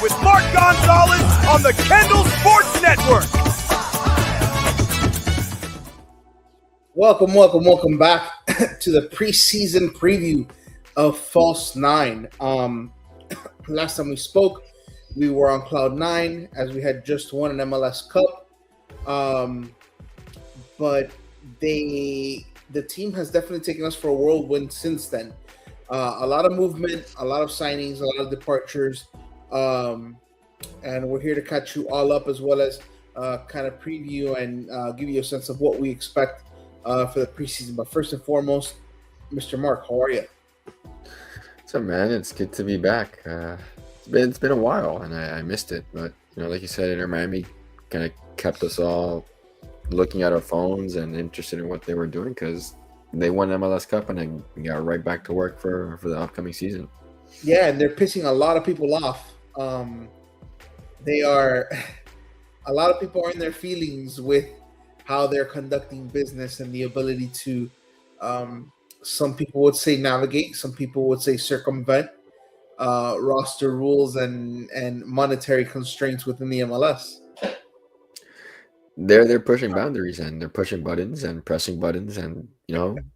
with Mark Gonzalez on the Kendall Sports Network. Welcome back to the preseason preview of False 9. Last time we spoke, we were on Cloud 9 as we had just won an MLS Cup. But the team has definitely taken us for a whirlwind since then. A lot of movement, a lot of signings, a lot of departures. And we're here to catch you all up as well as kind of preview and give you a sense of what we expect for the preseason. But first and foremost, Mr. Mark, how are you? What's up, man? It's good to be back. It's been a while, and I missed it. But like you said, Inter Miami kind of kept us all looking at our phones and interested in what they were doing because they won MLS Cup and then got right back to work for the upcoming season. Yeah, and they're pissing a lot of people off. They are a lot of people are in their feelings with how they're conducting business and the ability to some people would say navigate, some people would say circumvent roster rules and monetary constraints within the MLS. They're pushing boundaries and they're pushing buttons and pressing buttons and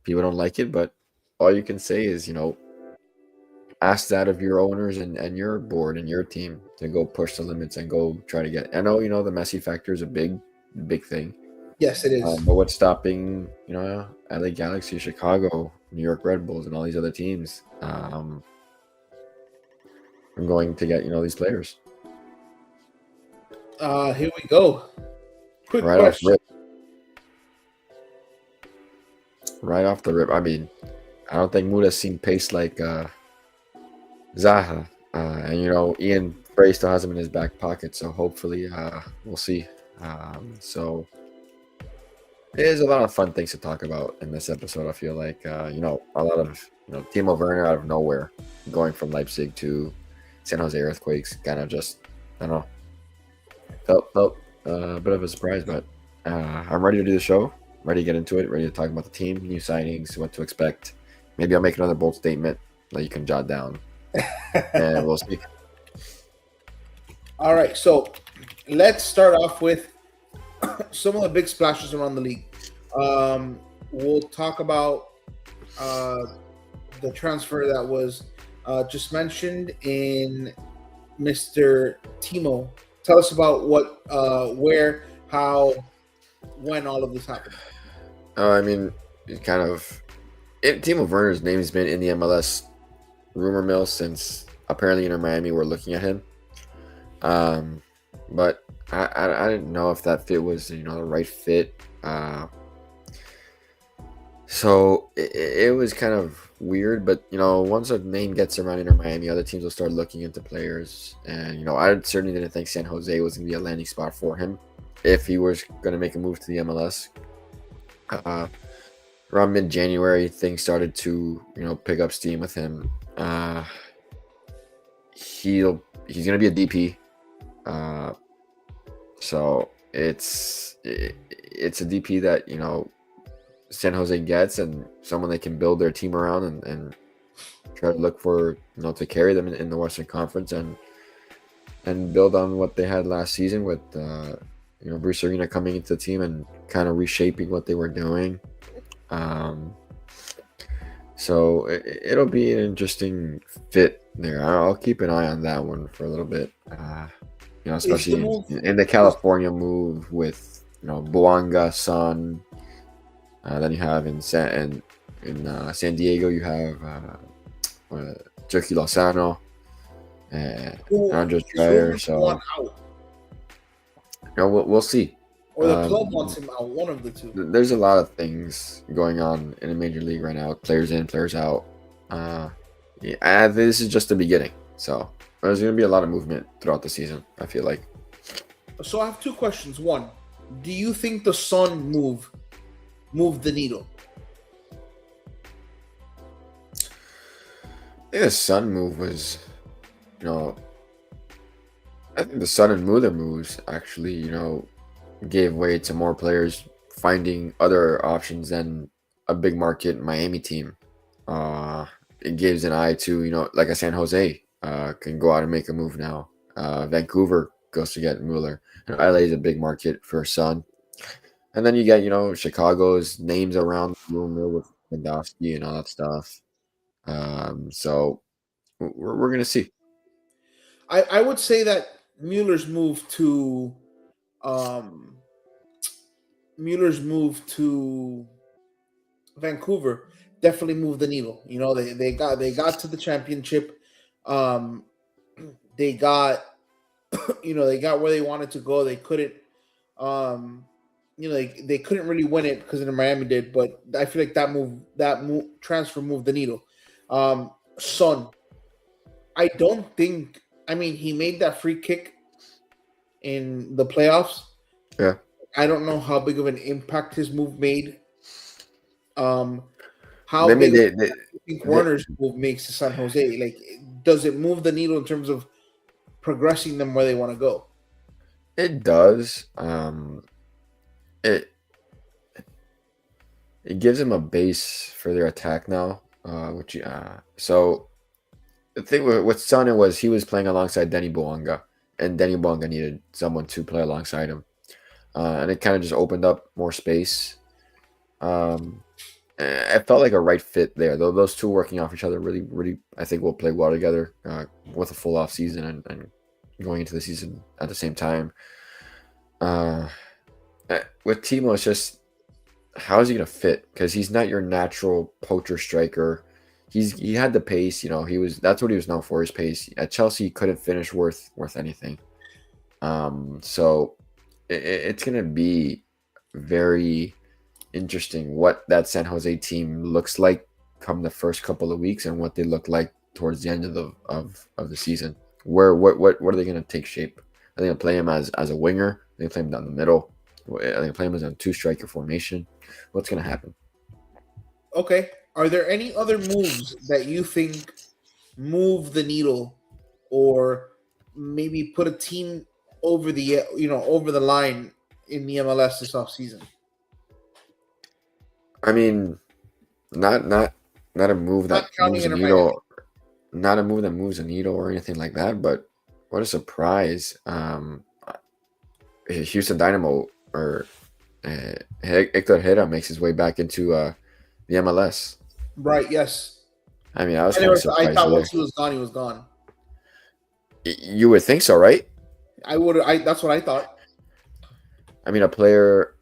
people don't like it, but all you can say is ask that of your owners and your board and your team to go push the limits and go try to get. I know the Messi factor is a big thing. Yes, it is. But what's stopping LA Galaxy, Chicago, New York Red Bulls, and all these other teams from going to get these players? Here we go. Quick right question. Right off the rip. I mean, I don't think Muda's seen pace like Zaha. And Ian Frey still has him in his back pocket, so hopefully we'll see. So there's a lot of fun things to talk about in this episode. I feel like a lot of Timo Werner out of nowhere, going from Leipzig to San Jose Earthquakes, kind of just I don't know, felt a bit of a surprise, but I'm ready to do the show, ready to get into it, ready to talk about the team, new signings, what to expect. Maybe I'll make another bold statement that you can jot down, and we'll see. All right, so let's start off with some of the big splashes around the league. We'll talk about the transfer that was just mentioned in Mr. Timo. Tell us about what, where, how, when all of this happened. I mean, Timo Werner's name has been in the MLS rumor mill since apparently Inter Miami were looking at him. But I didn't know if that fit was the right fit. So it was kind of weird, but once a name gets around Inter Miami, other teams will start looking into players. And I certainly didn't think San Jose was going to be a landing spot for him if he was going to make a move to the MLS. Around mid-January, things started to pick up steam with him. He's going to be a DP. So it's a DP that San Jose gets, and someone they can build their team around and try to look for to carry them in the Western Conference and build on what they had last season with Bruce Arena coming into the team and kind of reshaping what they were doing. So it'll be an interesting fit there. I'll keep an eye on that one for a little bit. Especially in the California move with Boanga, Son. Then you have in San Diego, you have Jerky Lozano and Andres Dreyer. So we'll see. Or the club wants him out. One of the two. There's a lot of things going on in a major league right now. Players in, players out. This is just the beginning. So there's going to be a lot of movement throughout the season, I feel like. So I have two questions. One, do you think the Son moved the needle? I think the Sun move was, I think the Sun and Muther moves actually, gave way to more players finding other options than a big market Miami team. It gives an eye to, like a San Jose can go out and make a move now. Vancouver goes to get Mueller. LA is a big market for Son. And then you get, Chicago's names around the room with Lewandowski and all that stuff. So we're going to see. I would say that Mueller's move to um, Mueller's move to Vancouver definitely moved the needle. They got to the championship. Um, they got they got where they wanted to go. They couldn't um, they couldn't really win it because Miami did, but I feel like that move transfer moved the needle. Son, I don't think. I mean, he made that free kick in the playoffs. Yeah. I don't know how big of an impact his move made. How Maybe big do you think Warner's move makes to San Jose? Like, does it move the needle in terms of progressing them where they want to go? it does. It it gives them a base for their attack now. So the thing with Son was he was playing alongside Denny Bouanga, and Denny Bouanga needed someone to play alongside him, and it kind of just opened up more space. Um, it felt like a right fit there. Though those two working off each other really, really, I think will play well together with a full off season and going into the season at the same time. With Timo, it's just how is he gonna fit? Because he's not your natural poacher striker. He had the pace, that's what he was known for, his pace. At Chelsea, he couldn't finish worth anything. So it's gonna be very interesting what that San Jose team looks like come the first couple of weeks and what they look like towards the end of the season. What are they gonna take shape? Are they gonna play him as a winger? Are they gonna play him down the middle? Are they gonna play him as a two-striker formation? What's gonna happen? Okay. Are there any other moves that you think move the needle, or maybe put a team over the line in the MLS this offseason? I mean, not a move that moves a needle, not a move that moves a needle or anything like that. But what a surprise! Houston Dynamo or Hector Herrera makes his way back into the MLS. Right. Yes. I mean, I was kind of surprised. I thought once he was gone, he was gone. You would think so, right? I would. That's what I thought. I mean, a player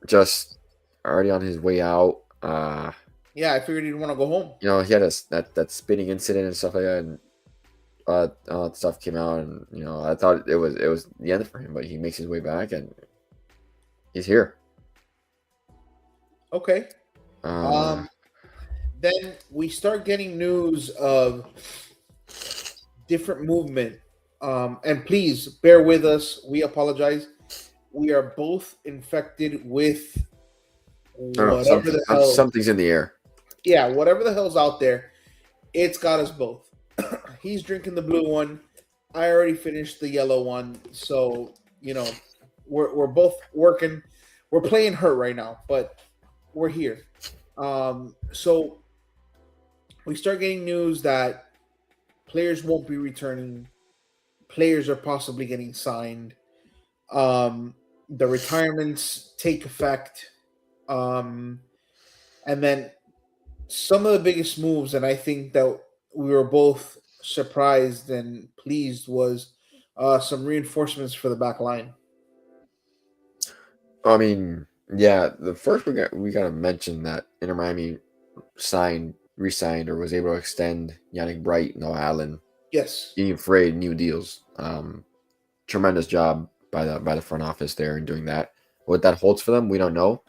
just already on his way out. Yeah, I figured he'd want to go home. He had that spinning incident and stuff like that, and all that stuff came out, and I thought it was the end for him, but he makes his way back and he's here. Okay. Then we start getting news of different movement. And please bear with us. We apologize. We are both infected with whatever the hell. Something's in the air. Yeah, whatever the hell's out there, it's got us both. He's drinking the blue one. I already finished the yellow one. So, we're both working. We're playing hurt right now, but we're here. So we start getting news that players won't be returning. Players are possibly getting signed. The retirements take effect. And then some of the biggest moves, and I think that we were both surprised and pleased, was some reinforcements for the back line. I mean, yeah, the first we got to mention that Inter Miami re-signed, or was able to extend Yannick Bright, Noah Allen. Yes. Being afraid, new deals. Tremendous job by the front office there in doing that. What that holds for them, we don't know.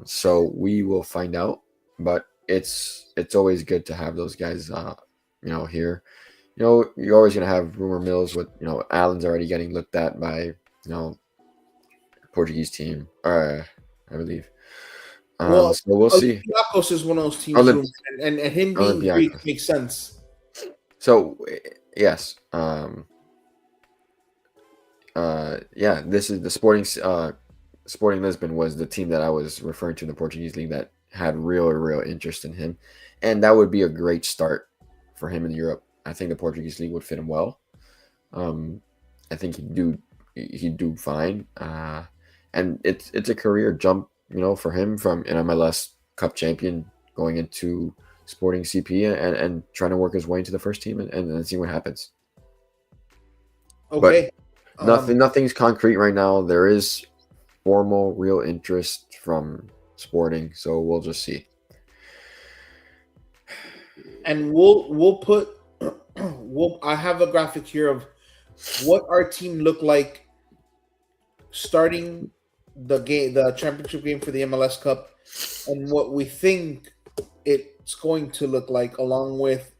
So we will find out. But it's always good to have those guys here. You're always gonna have rumor mills with Allen's already getting looked at by Portuguese team, I believe. So we'll see. Olympiacos is one of those teams, and him being Greek makes sense. So yes, this is the Sporting Lisbon was the team that I was referring to in the Portuguese league that had real interest in him, and that would be a great start for him in Europe. I think the Portuguese league would fit him well. I think he'd do fine. And it's a career jump, for him from an MLS Cup champion going into Sporting CP and trying to work his way into the first team and see what happens. Okay. But nothing's concrete right now. There is formal, real interest from Sporting, so we'll just see. And we'll put I have a graphic here of what our team looked like starting the championship game for the MLS Cup, and what we think it's going to look like, along with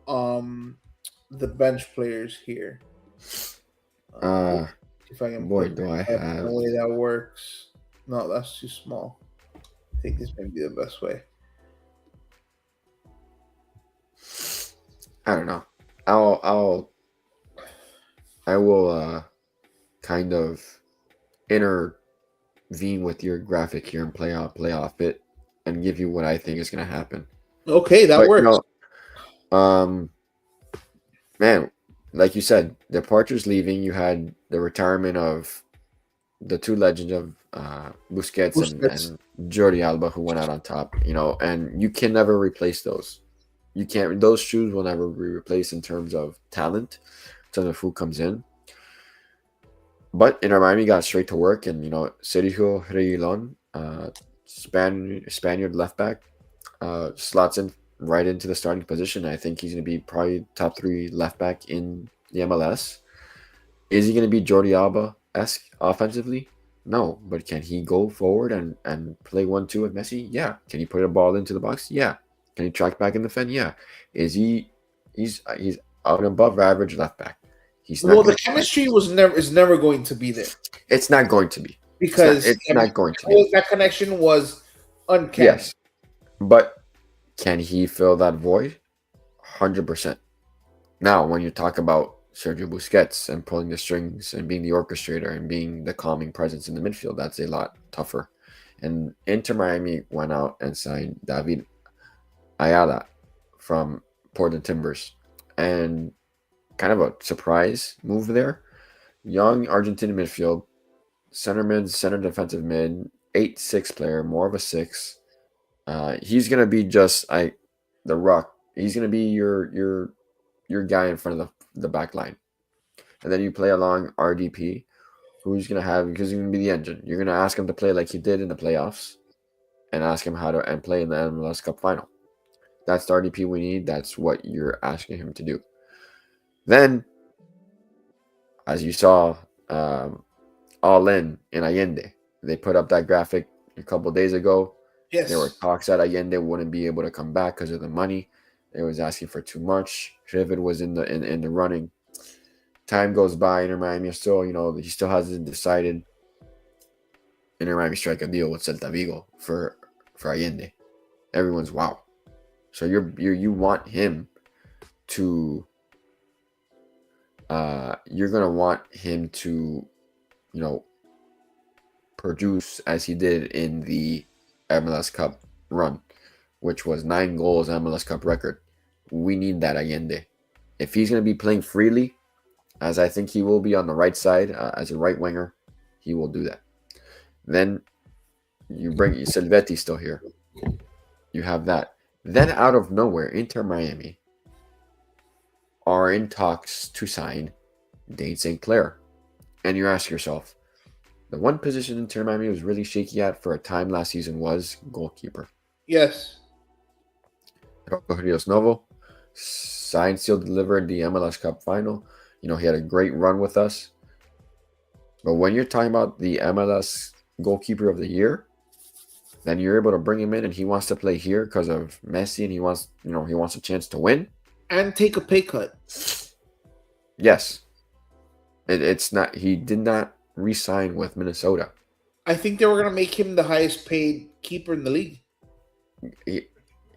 the bench players here. If I can boy, do I have the way that works. No, that's too small. I think this may be the best way. I don't know. I will kind of intervene with your graphic here and play off it and give you what I think is going to happen. Okay, that works. Man, like you said, departures leaving. You had the retirement of the two legends of Busquets. And Jordi Alba, who went out on top. And you can never replace those. You can't. Those shoes will never be replaced in terms of talent, in terms of who comes in. But Inter Miami got straight to work, and Sergio Reguilon, Spaniard left back, slots in right into the starting position. I think he's going to be probably top 3 left back in the MLS. Is he going to be Jordi Alba-esque offensively? No, but can he go forward and play 1-2 with Messi? Yeah. Can he put a ball into the box? Yeah. Can he track back and defend? Yeah. Is he? He's out above average left back. The chemistry is never going to be there. It's not going to be because it's not going to be. That connection was uncanny. Yes, but can he fill that void? 100%. Now, when you talk about Sergio Busquets and pulling the strings and being the orchestrator and being the calming presence in the midfield, that's a lot tougher. And Inter Miami went out and signed David Ayala from Portland Timbers, and kind of a surprise move there. Young Argentinian midfield, center mid, center defensive mid, 8-6 player, more of a 6. He's gonna be just like the Rock. He's gonna be your guy in front of the back line, and then you play along RDP, who's gonna be the engine. You're gonna ask him to play like he did in the playoffs, and ask him how to and play in the MLS Cup final. That's the RDP we need. That's what you're asking him to do. Then, as you saw, All In Allende, they put up that graphic a couple of days ago. Yes. There were talks that Allende wouldn't be able to come back because of the money. They was asking for too much. Rivet was in the running. Time goes by. Inter Miami still, he still hasn't decided. Inter Miami strike a deal with Celta Vigo for Allende. Everyone's wow. So you want him to. You're gonna want him to, produce as he did in the MLS Cup run, which was 9 goals MLS Cup record. We need that Allende. If he's gonna be playing freely, as I think he will be on the right side as a right winger, he will do that. Then you bring Silvetti still here. You have that. Then out of nowhere, Inter Miami are in talks to sign Dane St. Clair. And you ask yourself, the one position Inter Miami was really shaky at for a time last season was goalkeeper. Yes. Rocco Rios Novo, signed, sealed, delivered the MLS Cup final. He had a great run with us. But when you're talking about the MLS goalkeeper of the year, then you're able to bring him in and he wants to play here because of Messi and he wants a chance to win. And take a pay cut. Yes. It's not. He did not re-sign with Minnesota. I think they were going to make him the highest paid keeper in the league.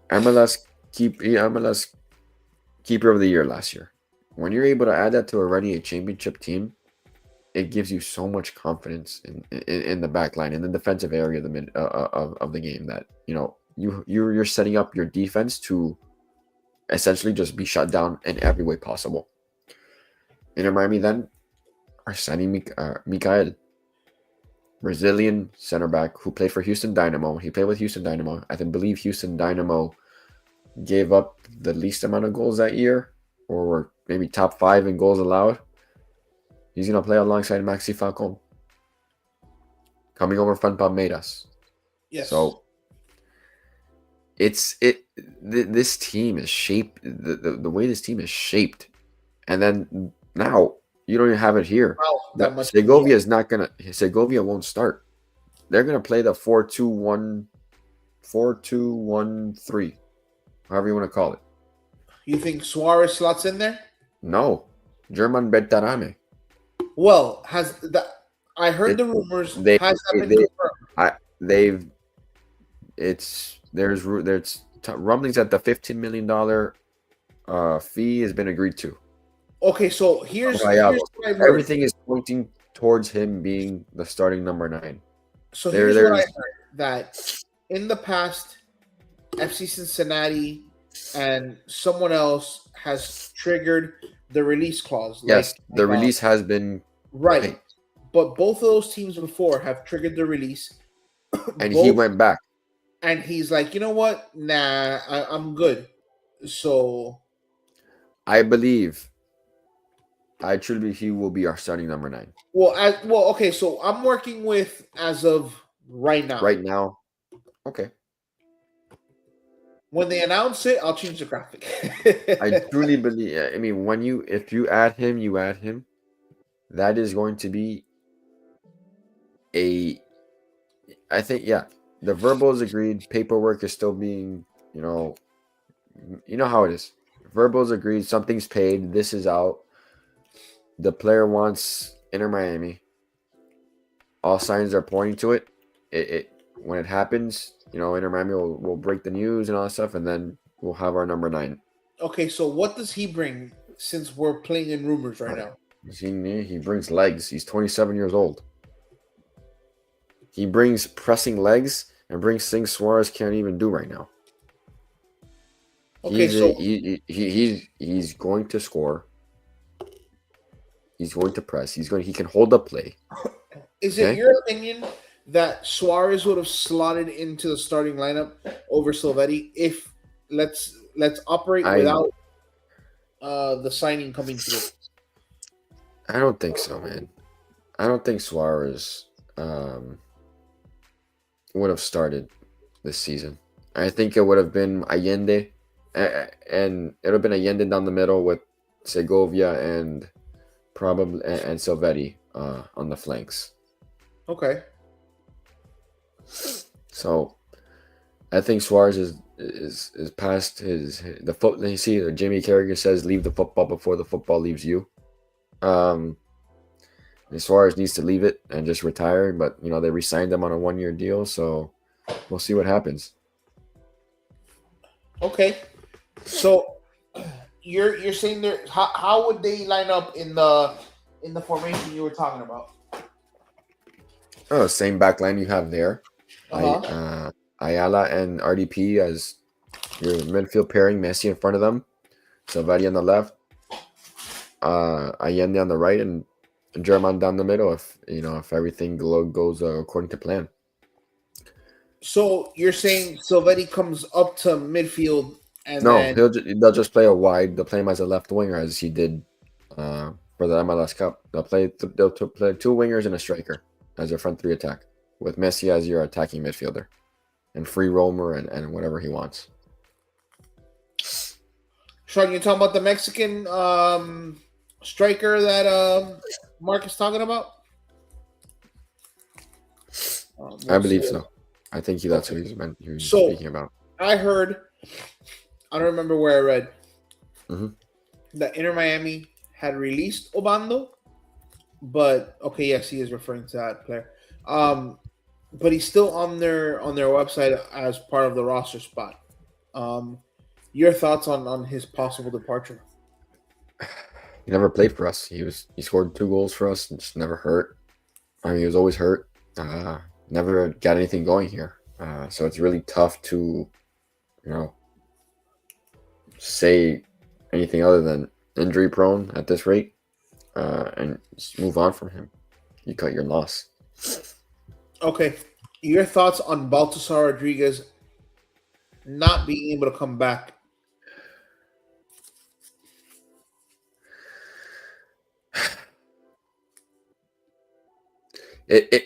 MLS keeper of the year last year. When you're able to add that to already a championship team, it gives you so much confidence in the back line, in the defensive area of the game, that you're setting up your defense to essentially just be shut down in every way possible. Inter Miami then are signing Mikael, Brazilian center back who played for Houston Dynamo. He played with Houston Dynamo. I believe Houston Dynamo gave up the least amount of goals that year, or were maybe top 5 in goals allowed. He's going to play alongside Maxi Falcon, coming over from Palmeiras. Yes. So this team is shaped, the way this team is shaped. And then now you don't even have it here. Wow, Segovia is not going to, Segovia won't start. They're going to play the 4-2-1, 4-2-1-3, however you want to call it. You think Suarez slots in there? No. German Bertarame. Well, I heard the rumors. Has that been confirmed? There's rumblings that the $15 million fee has been agreed to. Okay, so here's what I've heard. Everything is pointing towards him being the starting number 9. So here's what I heard, that in the past, FC Cincinnati and someone else has triggered the release clause. Yes, the release has been right. paid. But both of those teams before have triggered the release. And he went back. And he's like, you know what? Nah, I'm good. So I believe, I truly believe he will be our starting number 9. Well, okay, so I'm working with as of right now. Right now. Okay. When they announce it, I'll change the graphic. I truly believe, I mean, if you add him, you add him. That is going to be I think, yeah, the verbal is agreed. Paperwork is still being, you know how it is. Verbal is agreed. Something's paid. This is out. The player wants Inter Miami. All signs are pointing to it. When it happens, Inter Miami will break the news and all that stuff, and then we'll have our number 9. Okay, so what does he bring since we're playing in rumors right now? He brings legs. He's 27 years old. He brings pressing legs and brings things Suarez can't even do right now. Okay, he's going to score. He's going to press. He can hold up play. Is it your opinion that Suarez would have slotted into the starting lineup over Silvetti if let's operate without the signing coming through? I don't think so, man. I don't think Suarez would have started this season. I think it would have been Allende, and it would have been Allende down the middle with Segovia and probably and Silvetti on the flanks. Okay. So I think Suarez is past the foot. You see, Jimmy Carragher says, "Leave the football before the football leaves you." Suarez needs to leave it and just retire, but they re-signed him on a 1-year deal, so we'll see what happens. Okay, so you're saying there? How would they line up in the formation you were talking about? Oh, same back line you have there. Uh-huh. Ayala and RDP as your midfield pairing. Messi in front of them, Salvati on the left, Allende on the right, and German down the middle. If everything goes according to plan. So you're saying Silvetti comes up to midfield and they'll just play a wide. They'll play him as a left winger as he did for the MLS Cup. They'll play 2 wingers and a striker as their front 3 attack, with Messi as your attacking midfielder and free roamer and whatever he wants. Sean, you talking about the Mexican striker that Mark is talking about? I believe so. I think that's what he's speaking about. I heard, I don't remember where I read, mm-hmm. that Inter Miami had released Obando, but okay, yes, he is referring to that player. But he's still on their website as part of the roster spot. Your thoughts on his possible departure? He never played for us. He scored 2 goals for us and just never hurt. I mean, he was always hurt. Never got anything going here. So it's really tough to, say anything other than injury prone at this rate. and just move on from him. You cut your loss. Okay, your thoughts on Baltasar Rodriguez not being able to come back?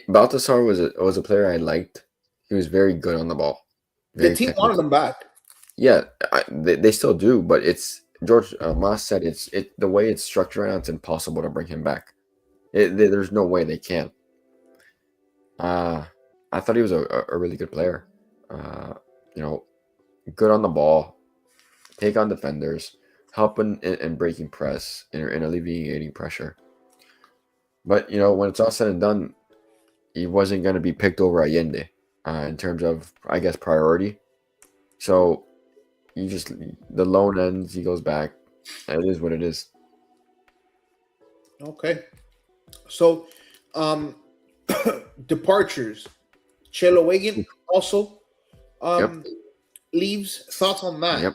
Baltasar was a player I liked. He was very good on the ball, The very team wanted technical. him back. Yeah, they still do, but it's George Moss said it the way it's structured right now, it's impossible to bring him back. There's no way they can. Uh, I thought he was a really good player. Uh, you know, good on the ball, take on defenders, help in breaking press and alleviating pressure. But when it's all said and done, he wasn't going to be picked over Allende in terms of, I guess, priority. So you just the loan ends, he goes back. It is what it is. Okay, so um, departures. Chelo Wigan also Yep. um, leaves. Thoughts on that? Yep.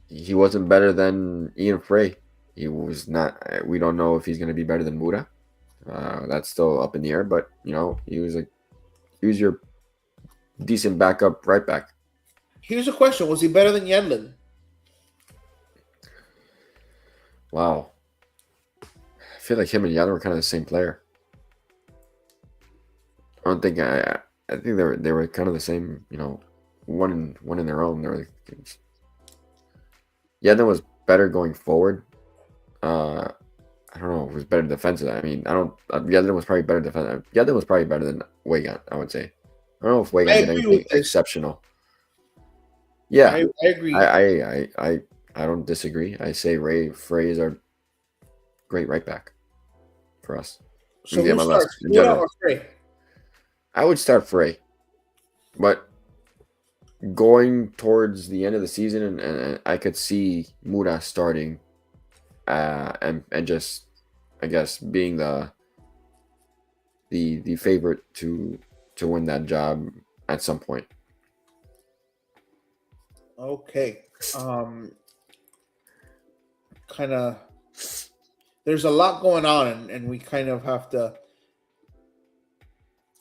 He wasn't better than Ian Frey. He was not. We don't know if he's going to be better than Muda. That's still up in the air. But he was your decent backup right back. Here's a question: was he better than Yedlin? Wow. I feel like him and Yadler were kind of the same player. I don't think I think they were kind of the same. One in their own. They were. Yedlin was better going forward. I don't know if it was better defensive. I mean, I don't. Yedlin was probably better defensive. Yedlin was probably better than Weigand, I would say. I don't know if Weigand did anything exceptional. Yeah, I agree. I don't disagree. I say Frey is our great right back for us. So who starts? Muda or Frey? I would start Frey, but going towards the end of the season, and I could see Muda starting, and just, I guess, being the favorite to win that job at some point. Okay. Kind of. There's a lot going on, and we kind of have to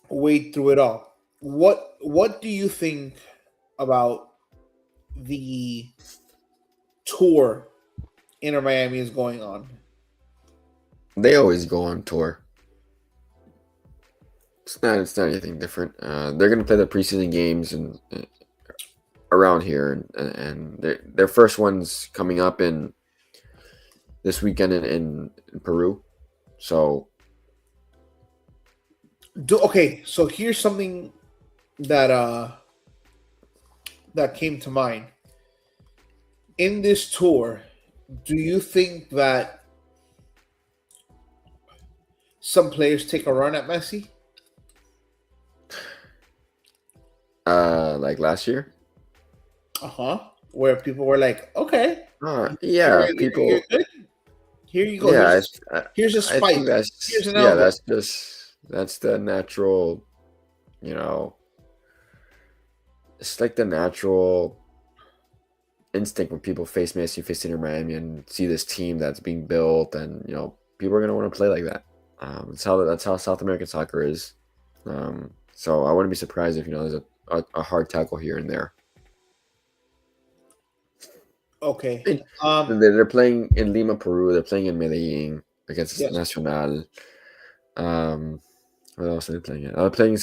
wade through it all. What do you think about the tour Inter Miami is going on? They always go on tour. It's not anything different. They're gonna play the preseason games and around here, and their first one's coming up in this weekend in Peru. So okay, so here's something that came to mind. In this tour, do you think that some players take a run at Messi? Like last year? Where people were like, okay. Yeah, people. You're good. Here you go. Yeah, here's a spike. Here's an elbow. That's the natural, it's like the natural instinct when people face Messi, face Inter Miami, and see this team that's being built, and people are gonna want to play like that. That's how South American soccer is. So I wouldn't be surprised if there's a hard tackle here and there. Okay. They're playing in Lima, Peru. They're playing in Medellin against Nacional. What else are they playing? They're playing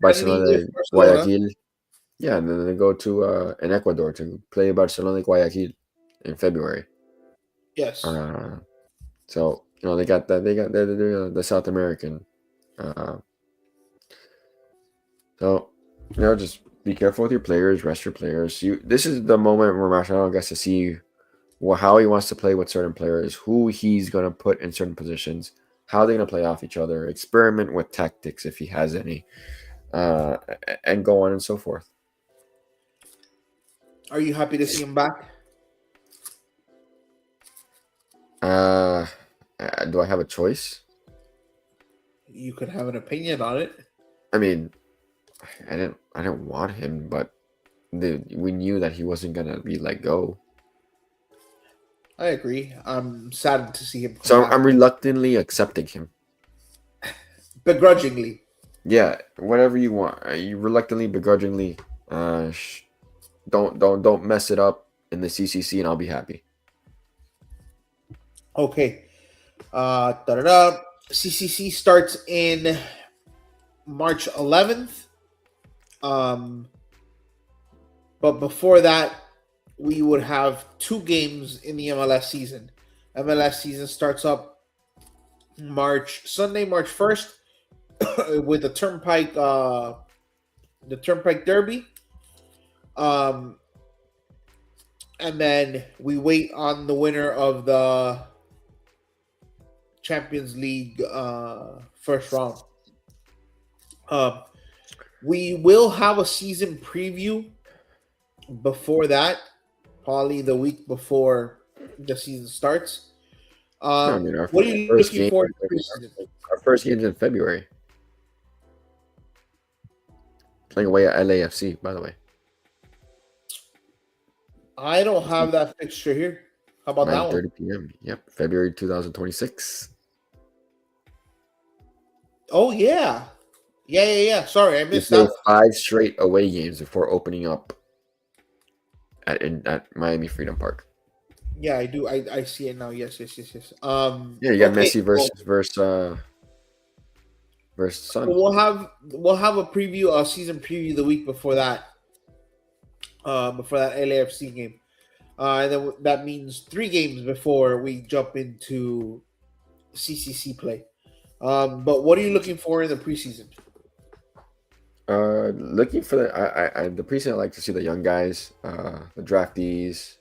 Barcelona, Guayaquil. Yeah, and then they go to in Ecuador to play Barcelona, Guayaquil in February. Yes. So they got that. They got the South American. So just be careful with your players. Rest your players. This is the moment where Marcelo gets to see how he wants to play with certain players, who he's going to put in certain positions, how they're going to play off each other, experiment with tactics if he has any, and go on and so forth. Are you happy to see him back? Do I have a choice? You could have an opinion on it. I mean, I didn't want him, but we knew that he wasn't gonna be let go. I agree. I'm saddened to see him come So back I'm reluctantly accepting him. begrudgingly. Yeah, whatever you want. You reluctantly, begrudgingly. Don't mess it up in the CCC, and I'll be happy. Okay. Da-da-da. CCC starts in March 11th. But before that, we would have 2 games in the MLS season. MLS season starts up Sunday, March 1st, with the Turnpike Derby. And then we wait on the winner of the Champions League first round. We will have a season preview before that, probably the week before the season starts. No, I mean What are you looking for in preseason? our first game's in February. Playing away at LAFC, by the way. I don't have that fixture here. How about that one? 9:30 p.m. Yep, February 2026. Oh yeah, yeah. Sorry, I We missed play that. 5 straight away games before opening up at Miami Freedom Park. Yeah, I do. I see it now. Yes. Yeah, you got Okay, Messi versus Sun. we'll have a preview, a season preview the week before that. Before that LAFC game, and then that means 3 games before we jump into CCC play. But what are you looking for in the preseason? Looking for the preseason. I like to see the young guys, the draftees,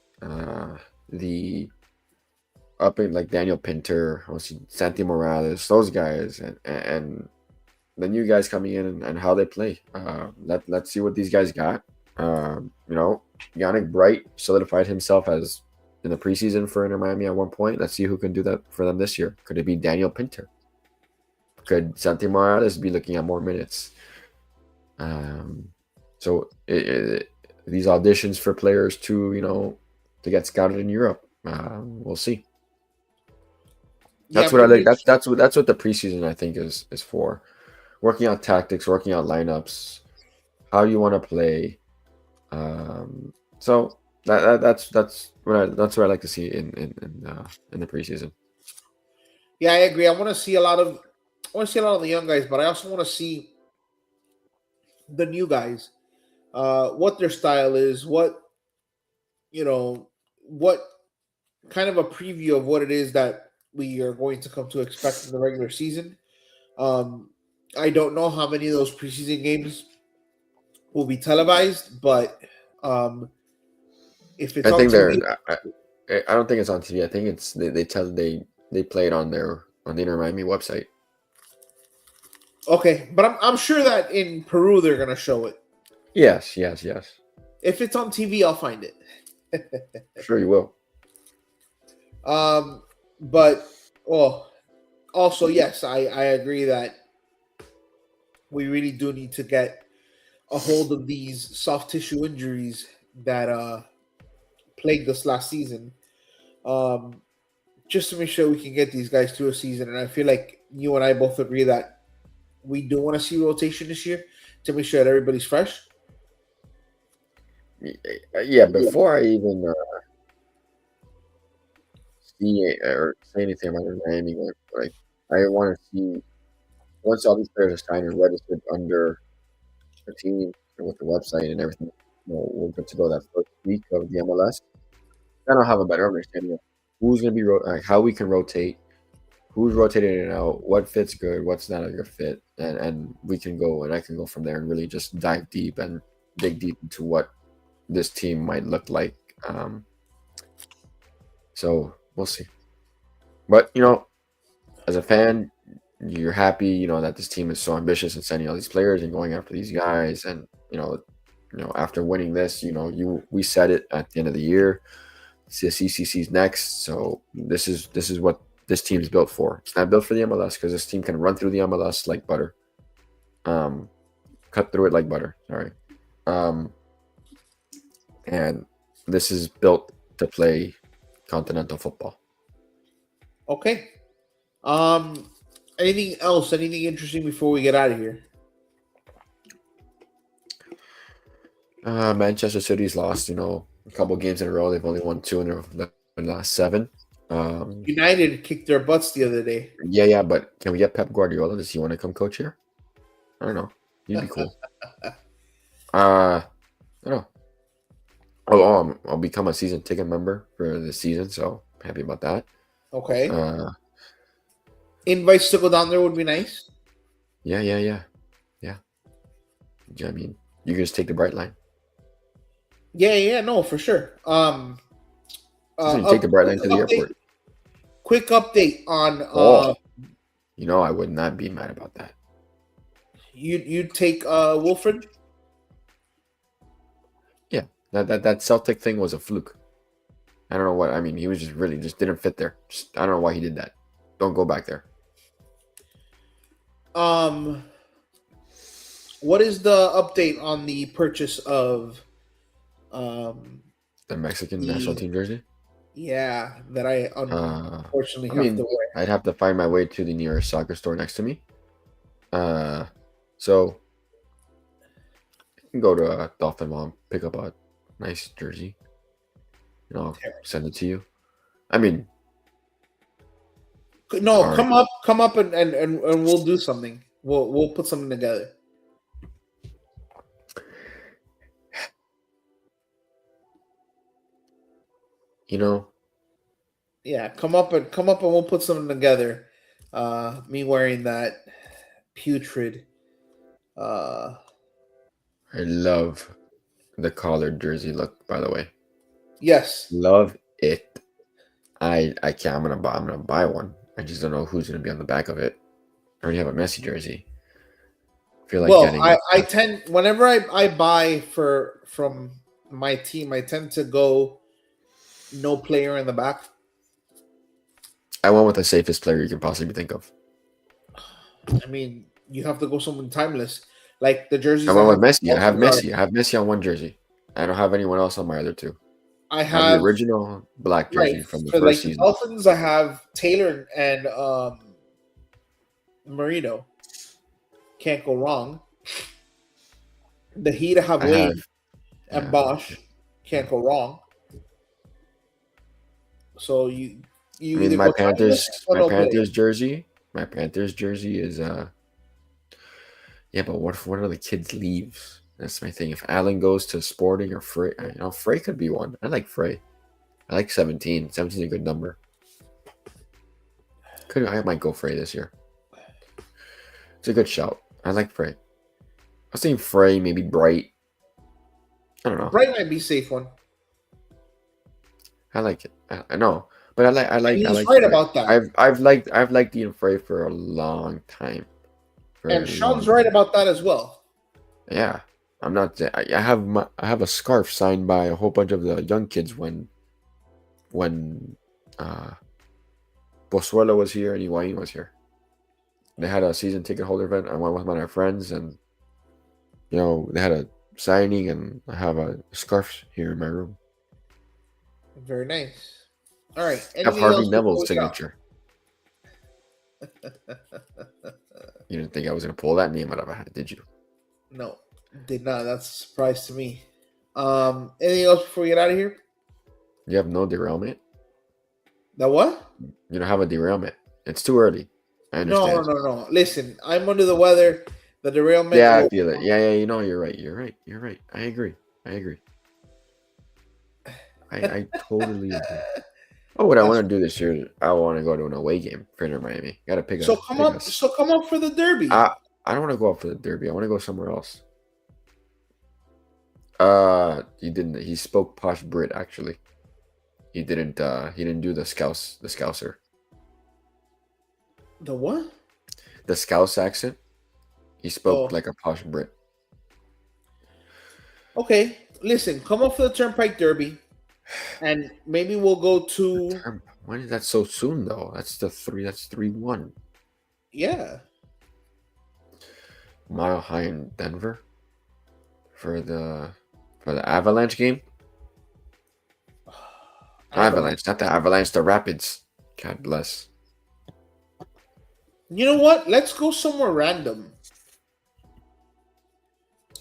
the up in like Daniel Pinter, I want to see Santi Morales, those guys, and the new guys coming in and how they play. Let's see what these guys got. Yannick Bright solidified himself as in the preseason for Inter Miami at one point. Let's see who can do that for them this year. Could it be Daniel Pinter? Could Santi Morales be looking at more minutes? So these auditions for players to get scouted in Europe. We'll see. That's what I like. That's what the preseason I think is for. Working out tactics, working out lineups, how you want to play. So that's what I like to see in the preseason. Yeah, I agree. I want to see a lot of the young guys, but I also want to see the new guys, what their style is, what kind of a preview of what it is that we are going to come to expect in the regular season. I don't know how many of those preseason games will be televised, but if it's I on think TV, I don't think it's on TV. I think it's they play it on the Inter Miami website. okay. But I'm sure that in Peru they're gonna show it. Yes. If it's on TV, I'll find it. Sure, you will. But also yes, I agree that we really do need to get a hold of these soft tissue injuries that plagued us last season, just to make sure we can get these guys through a season. And I feel like you and I both agree that we do want to see rotation this year to make sure that everybody's fresh. Yeah, before I even see or say anything about the Miami, like I want to see once all these players are signed and registered under the team and with the website and everything, we're good to go that first week of the MLS. Then I'll have a better understanding of who's going to be how we can rotate, who's rotating in and out, what fits good, what's not a good fit, and we can go and I can go from there and really just dive deep and dig deep into what this team might look like. So we'll see. But as a fan, you're happy, that this team is so ambitious and sending all these players and going after these guys, and after winning this, we said it at the end of the year. The CCC's next, so this is what this team is built for. It's not built for the MLS because this team can run through the MLS like butter, cut through it like butter. Sorry, and this is built to play continental football. Okay. Anything else? Anything interesting before we get out of here? Manchester City's lost, a couple games in a row. They've only won 2 in the last 7. United kicked their butts the other day. Yeah, but can we get Pep Guardiola? Does he want to come coach here? I don't know. He'd be cool. I don't know. I'll become a season ticket member for the season, so I'm happy about that. Okay. Invites to go down there would be nice. Yeah. I mean, you can just take the bright line. Yeah, no, for sure. So you take the bright line to the airport. Quick update on. I would not be mad about that. You'd take Wilfred. Yeah, that Celtic thing was a fluke. I don't know what. I mean, he was just didn't fit there. I don't know why he did that. Don't go back there. What is the update on the purchase of the Mexican national team jersey? Yeah, that I unfortunately have to wear. I'd have to find my way to the nearest soccer store next to me. So I can go to Dolphin Mall, pick up a nice jersey. I'll send it to you. I mean, no, right. Come up, and we'll do something. We'll put something together. Yeah, come up and we'll put something together. Me wearing that putrid. I love the collared jersey look, by the way. Yes, love it. I can't. I'm gonna buy one. I just don't know who's gonna be on the back of it. I already have a Messi jersey. I feel like getting. I tend whenever I buy from my team, I tend to go no player in the back. I went with the safest player you can possibly think of. I mean, you have to go someone timeless, like the jerseys. I went with Messi. I have Messi. I have Messi on one jersey. I don't have anyone else on my other two. I have the original black jersey from the first season. Dolphins, I have Taylor and Marino. Can't go wrong. The Heat, I have Wade and Bosch. Can't go wrong. So you either my Panthers jersey. My Panthers jersey is yeah, but what if one of the kids leaves? That's my thing. If Allen goes to Sporting or Frey, Frey could be one. I like Frey. I like 17. 17 is a good number. I might go Frey this year. It's a good shout. I like Frey. I was thinking Frey, maybe Bright. I don't know. Bright might be a safe one. I like it. I know, but I like. He's right Frey. about that. I've liked Ian Frey for a long time. And Sean's right about that as well. Yeah, I'm not. I have a scarf signed by a whole bunch of the young kids when Bosuelo was here and Higuain was here. They had a season ticket holder event. I went with one of my friends, and they had a signing, and I have a scarf here in my room. Very nice. All right. I have Harvey Neville's signature. You didn't think I was going to pull that name out of a hat, did you? No, did not. That's a surprise to me. Anything else before we get out of here? You have no derailment? The what? You don't have a derailment. It's too early. I understand. No. Listen, I'm under the weather. The derailment. Yeah, I feel it. Yeah, you're right. You're right. I agree. I totally agree. Oh, what I want to do this year, I want to go to an away game for Inter Miami. Got to pick So come up for the Derby. I don't want to go up for the Derby. I want to go somewhere else. He didn't. He spoke posh Brit actually. He didn't do the Scouser. The what? The Scouse accent. He spoke like a posh Brit. Okay, listen. Come up for the Turnpike Derby. And maybe we'll go to. When is that so soon though? That's 3-1. Yeah. Mile High in Denver for the Avalanche game. Avalanche, not the Avalanche, the Rapids. God bless. You know what? Let's go somewhere random.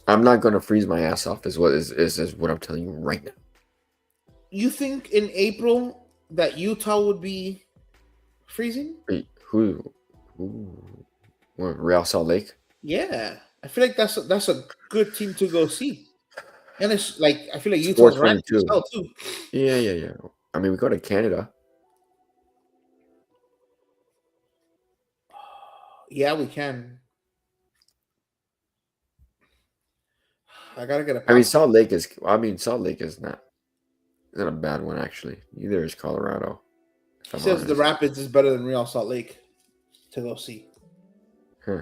I'm not gonna freeze my ass off. Is what I'm telling you right now. You think in April that Utah would be freezing? Wait, who? What, Real Salt Lake? Yeah, I feel like that's a good team to go see. And it's like I feel like It's Utah's random as 422. hell too. Yeah. I mean, we go to Canada. Yeah, we can. I gotta get a I mean, passport. Salt Lake is not a bad one actually. Neither is Colorado. If He I'm says the honest. Rapids is better than Real Salt Lake to go see. Huh.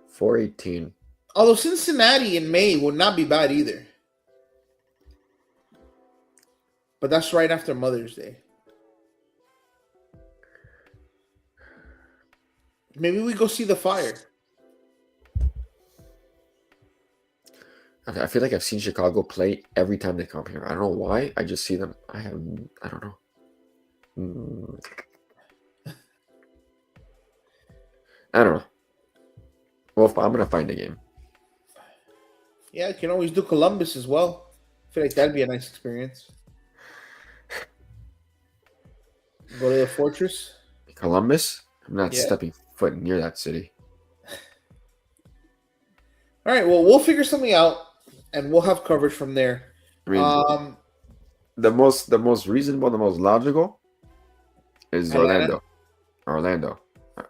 418. Although Cincinnati in May would not be bad either. But that's right after Mother's Day. Maybe we go see the Fire. I feel like I've seen Chicago play every time they come here. I don't know why. I just see them. I don't know. I don't know. Well, I'm gonna find a game. Yeah, you can always do Columbus as well. I feel like that'd be a nice experience. Go to the Fortress. Columbus? I'm not Yeah. stepping foot near that city. All right, well, we'll figure something out, and we'll have coverage from there. I mean, the most reasonable, the most logical is Atlanta? Orlando.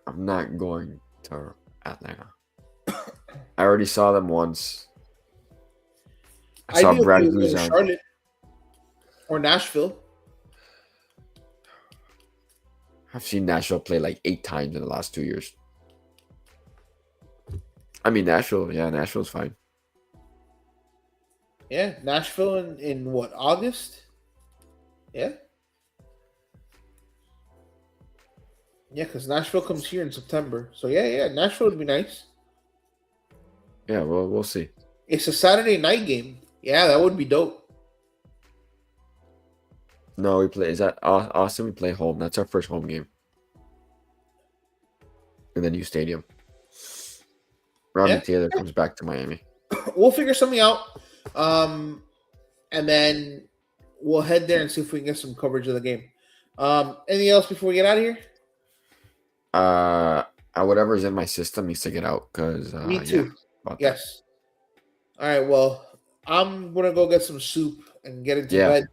I'm not going to Atlanta. I already saw them once. I saw I'd be Brad okay with Guzan. Charlotte or Nashville. I've seen Nashville play like 8 times in the last 2 years. I mean, Nashville's fine. Yeah, Nashville in what, August? Yeah. Yeah, because Nashville comes here in September. So, yeah, Nashville would be nice. Yeah, well, we'll see. It's a Saturday night game. Yeah, that would be dope. No, is that Austin? We play home. That's our first home game in the new stadium. Ronnie Taylor comes back to Miami. We'll figure something out. And then we'll head there and see if we can get some coverage of the game. Anything else before we get out of here? Whatever's in my system needs to get out because Me too. Yeah, Yes. All right. Well, I'm gonna go get some soup and get into bed.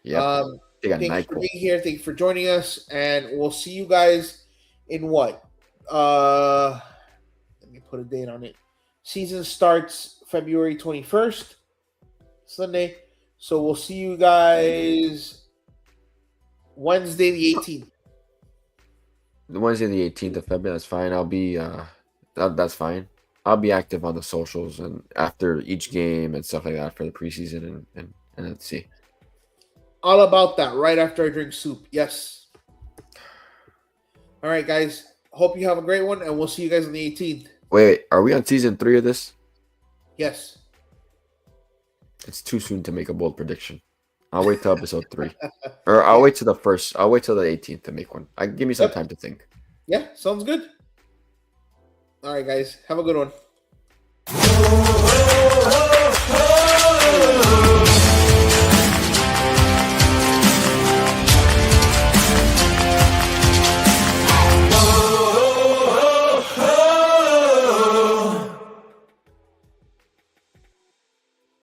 Yeah. Thanks for being here. Thank you for joining us, and we'll see you guys in what? Let me put a date on it. Season starts February 21st, Sunday. So we'll see you guys Wednesday the 18th. Wednesday the 18th of February. That's fine. I'll be that's fine. I'll be active on the socials and after each game and stuff like that for the preseason and let's see. All about that right after I drink soup. Yes. All right, guys. Hope you have a great one, and we'll see you guys on the 18th. Wait, are we on season 3 of this? Yes. It's too soon to make a bold prediction. I'll wait till episode 3. Or I'll wait till the 18th to make one. Give me some time to think. Yeah, sounds good. All right, guys. Have a good one.